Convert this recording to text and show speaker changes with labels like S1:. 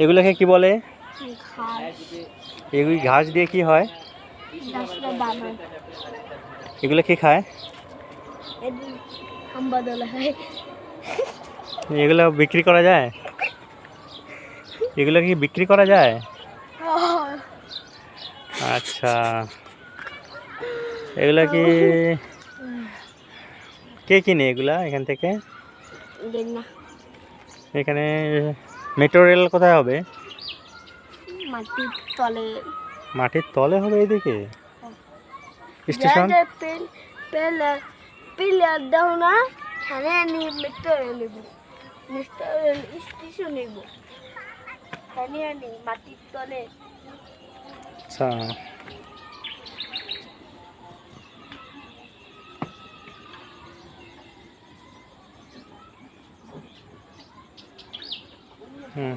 S1: এগুলোকে কি বলে?
S2: ঘাস।
S1: এগুলি ঘাস দিয়ে কি হয়?
S2: ঘাসটা বানায়।
S1: এগুলো কি খায়?
S2: এদিন হাম্বা দোলা হয়।
S1: এগুলো বিক্রি করা যায়? এগুলো কি বিক্রি করা যায়? আচ্ছা, এগুলা কি কে কিনে এগুলা এখান থেকে?
S2: না,
S1: এখানে মেট্রো রেল কোথায় হবে?
S2: মাটির তলে।
S1: মাটির তলে হবে এদিকে
S2: যা
S1: স্টেশন?
S2: যা পিলার দাও না, খানে আনি মেট্রো রেল স্টেশন নেব, খানে আনি মাটির তলে।
S1: আচ্ছা, হুম।